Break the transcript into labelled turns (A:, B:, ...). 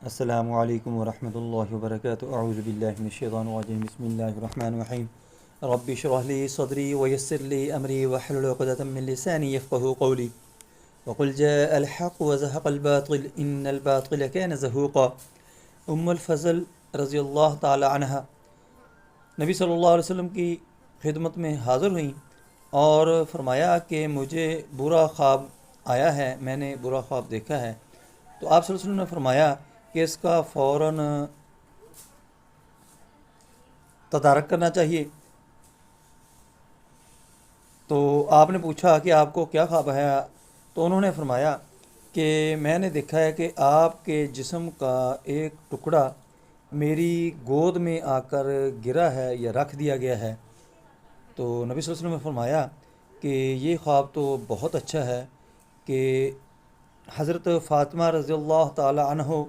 A: السلام علیکم ورحمۃ اللہ وبرکاتہ اعوذ باللہ من الشیطان الرجیم بسم اللہ الرحمن الرحیم رب اشرح لی صدری ویسر لی امری واحلل عقدۃ من لسانی یفقهوا قولی وقل جاء الحق وزهق الباطل ان الباطل كان زهوقا۔ الفضل رضی اللہ تعالی عنہ نبی صلی اللہ علیہ وسلم کی خدمت میں حاضر ہوئیں اور فرمایا کہ مجھے برا خواب آیا ہے، میں نے برا خواب دیکھا ہے۔ تو آپ صلی اللہ علیہ وسلم نے فرمایا کہ اس کا فوراً تدارک کرنا چاہیے۔ تو آپ نے پوچھا کہ آپ کو کیا خواب ہے؟ تو انہوں نے فرمایا کہ میں نے دیکھا ہے کہ آپ کے جسم کا ایک ٹکڑا میری گود میں آ کر گرا ہے یا رکھ دیا گیا ہے۔ تو نبی صلی اللہ علیہ وسلم نے فرمایا کہ یہ خواب تو بہت اچھا ہے کہ حضرت فاطمہ رضی اللہ تعالی عنہ